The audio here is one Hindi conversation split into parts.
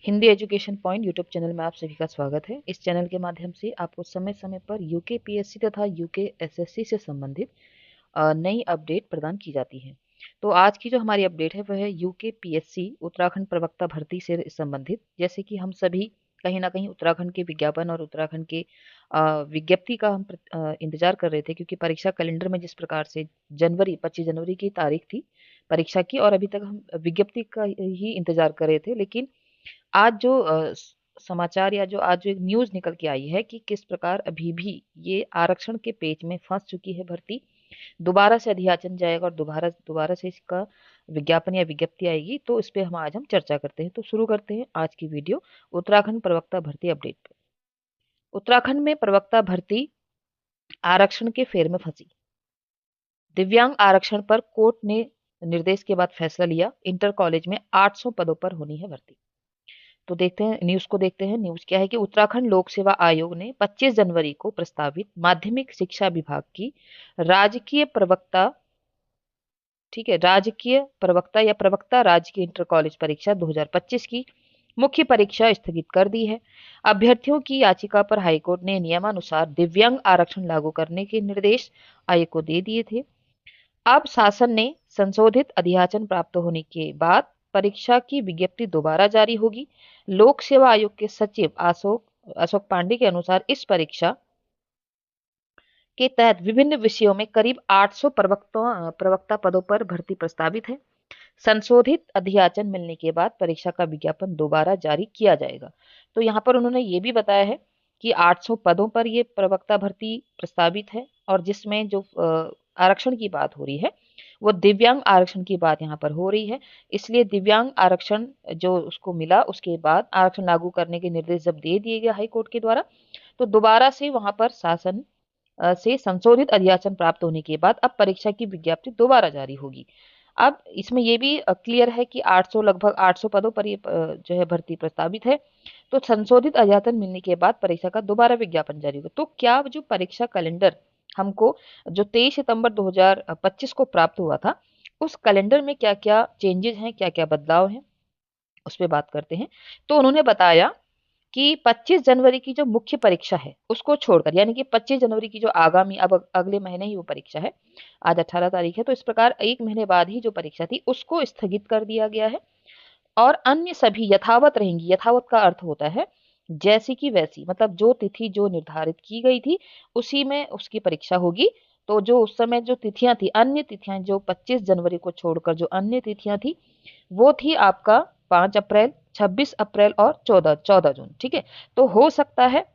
Hindi education point YouTube channel में आप सभी का स्वागत है। इस चैनल के माध्यम से आपको समय समय पर यूके पीएससी तथा यूके एसएससी से संबंधित नई अपडेट प्रदान की जाती है। तो आज की जो हमारी अपडेट है वह है यूके पीएससी उत्तराखंड प्रवक्ता भर्ती से संबंधित। जैसे कि हम सभी कहीं ना कहीं उत्तराखंड के विज्ञापन और उत्तराखंड के विज्ञप्ति का हम इंतजार कर रहे थे, क्योंकि परीक्षा कैलेंडर में जिस प्रकार से 25 जनवरी की तारीख थी परीक्षा की, और अभी तक हम विज्ञप्ति का ही इंतजार कर रहे थे। लेकिन आज जो समाचार या जो आज जो एक न्यूज़ निकल के आई है कि किस प्रकार अभी भी ये आरक्षण के पेच में फंस चुकी है भर्ती। दोबारा से अधियाचन जाएगा और दोबारा दोबारा से इसका विज्ञापन या विज्ञप्ति आएगी। तो इस पे आज हम चर्चा करते हैं। तो शुरू करते हैं आज की वीडियो उत्तराखंड प्रवक्ता भर्ती अपडेट पे। उत्तराखंड में प्रवक्ता भर्ती आरक्षण के फेर में फंसी। दिव्यांग आरक्षण पर कोर्ट ने निर्देश के बाद फैसला लिया। इंटर कॉलेज में 800 पदों पर होनी है भर्ती। तो देखते हैं न्यूज़ को। देखते हैं न्यूज़ क्या है कि उत्तराखंड लोक सेवा आयोग ने 25 जनवरी को प्रस्तावित माध्यमिक शिक्षा विभाग की राजकीय प्रवक्ता, ठीक है, राजकीय प्रवक्ता या प्रवक्ता राजकीय इंटर कॉलेज परीक्षा 2025 की मुख्य परीक्षा स्थगित कर दी है। अभ्यर्थियों की याचिका पर हाईकोर्ट ने नियमानुसार दिव्यांग आरक्षण लागू करने के निर्देश आयोग को दे दिए थे। अब शासन ने संशोधित अधियाचन प्राप्त होने के बाद परीक्षा की विज्ञप्ति दोबारा जारी होगी। लोक सेवा आयोग के सचिव अशोक अशोक पांडे के अनुसार इस परीक्षा के तहत विभिन्न विषयों में करीब 800 प्रवक्ता पदों पर भर्ती प्रस्तावित है। संशोधित अधियाचन मिलने के बाद परीक्षा का विज्ञापन दोबारा जारी किया जाएगा। तो यहाँ पर उन्होंने ये भी बताया है कि 800 पदों पर ये प्रवक्ता भर्ती प्रस्तावित है, और जिसमें जो आरक्षण की बात हो रही है वो दिव्यांग आरक्षण की बात यहाँ पर हो रही है। इसलिए दिव्यांग आरक्षण जो उसको मिला उसके बाद आरक्षण लागू करने के निर्देश जब दे दिए गए हाई कोर्ट के द्वारा, तो दोबारा से वहां पर शासन से संशोधित अधियाचन प्राप्त होने के बाद अब परीक्षा की विज्ञप्ति दोबारा जारी होगी। अब इसमें यह भी क्लियर है कि 800 लगभग 800 पदों पर ये जो है भर्ती प्रस्तावित है। तो संशोधित अधियाचन मिलने के बाद परीक्षा का दोबारा विज्ञापन जारी होगा। तो क्या जो परीक्षा कैलेंडर हमको जो 23 सितंबर 2025 को प्राप्त हुआ था, उस कैलेंडर में क्या क्या चेंजेस हैं, क्या क्या बदलाव हैं, उस पर बात करते हैं। तो उन्होंने बताया कि 25 जनवरी की जो मुख्य परीक्षा है उसको छोड़कर, यानी कि 25 जनवरी की जो आगामी अब अगले महीने ही वो परीक्षा है, आज 18 तारीख है, तो इस प्रकार एक महीने बाद ही जो परीक्षा थी उसको स्थगित कर दिया गया है और अन्य सभी यथावत रहेंगी। यथावत का अर्थ होता है जैसी की वैसी, मतलब जो तिथि जो निर्धारित की गई थी उसी में उसकी परीक्षा होगी। तो जो उस समय जो तिथियां थी, अन्य तिथियां जो 25 जनवरी को छोड़कर जो अन्य तिथियां थी वो थी आपका 5 अप्रैल, 26 अप्रैल और 14 जून। ठीक है। तो हो सकता है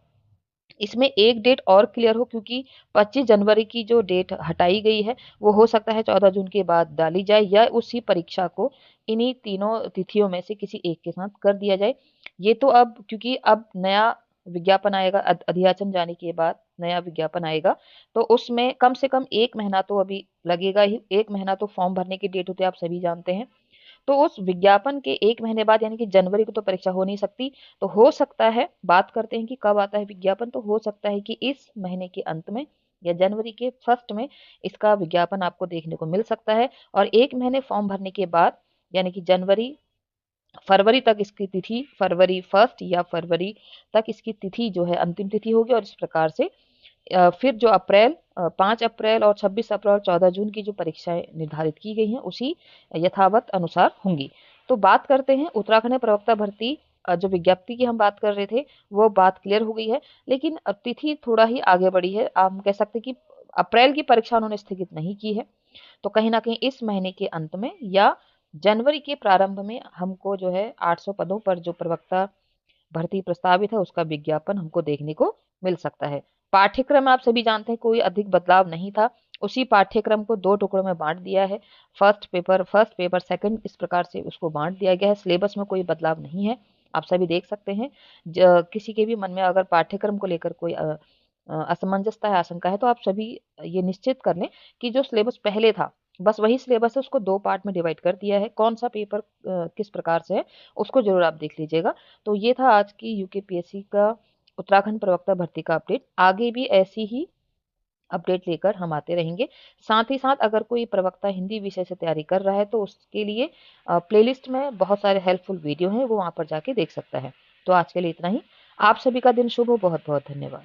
इसमें एक डेट और क्लियर हो, क्योंकि 25 जनवरी की जो डेट हटाई गई है वो हो सकता है 14 जून के बाद डाली जाए, या उसी परीक्षा को इन्हीं तीनों तिथियों में से किसी एक के साथ कर दिया जाए। ये तो अब क्योंकि अब नया विज्ञापन आएगा, अधियाचन जाने के बाद नया विज्ञापन आएगा, तो उसमें कम से कम एक महीना तो अभी लगेगा ही। एक महीना तो फॉर्म भरने की डेट होती है, आप सभी जानते हैं। तो उस विज्ञापन के एक महीने बाद यानी कि जनवरी को तो परीक्षा हो नहीं सकती। तो हो सकता है, बात करते हैं कि कब आता है विज्ञापन, तो हो सकता है कि इस महीने के अंत में या जनवरी के फर्स्ट में इसका विज्ञापन आपको देखने को मिल सकता है। और एक महीने फॉर्म भरने के बाद यानी कि जनवरी फरवरी तक इसकी तिथि, फरवरी फर्स्ट या फरवरी तक इसकी तिथि जो है अंतिम तिथि होगी। और इस प्रकार से फिर जो 5 अप्रैल और 26 अप्रैल और 14 जून की जो परीक्षाएं निर्धारित की गई हैं उसी यथावत अनुसार होंगी। तो बात करते हैं उत्तराखंड में प्रवक्ता भर्ती जो विज्ञप्ति की हम बात कर रहे थे वो बात क्लियर हो गई है, लेकिन अब तिथि थोड़ा ही आगे बढ़ी है। हम कह सकते हैं कि अप्रैल की परीक्षा उन्होंने स्थगित नहीं की है। तो कहीं ना कहीं इस महीने के अंत में या जनवरी के प्रारंभ में हमको जो है 800 पदों पर जो प्रवक्ता भर्ती प्रस्तावित है उसका विज्ञापन हमको देखने को मिल सकता है। पाठ्यक्रम आप सभी जानते हैं कोई अधिक बदलाव नहीं था। उसी पाठ्यक्रम को दो टुकड़ों में बांट दिया है, फर्स्ट पेपर सेकंड, इस प्रकार से उसको बांट दिया गया है। सिलेबस में कोई बदलाव नहीं है, आप सभी देख सकते हैं। किसी के भी मन में अगर पाठ्यक्रम को लेकर कोई असमंजसता है, आशंका है, तो आप सभी ये निश्चित कर लें कि जो सिलेबस पहले था बस वही सिलेबस है, उसको दो पार्ट में डिवाइड कर दिया है। कौन सा पेपर किस प्रकार से है उसको जरूर आप देख लीजिएगा। तो ये था आज की यूकेपीएससी का उत्तराखंड प्रवक्ता भर्ती का अपडेट। आगे भी ऐसी ही अपडेट लेकर हम आते रहेंगे। साथ ही साथ अगर कोई प्रवक्ता हिंदी विषय से तैयारी कर रहा है तो उसके लिए प्लेलिस्ट में बहुत सारे हेल्पफुल वीडियो हैं, वो वहाँ पर जाके देख सकता है। तो आज के लिए इतना ही। आप सभी का दिन शुभ हो। बहुत-बहुत धन्यवाद।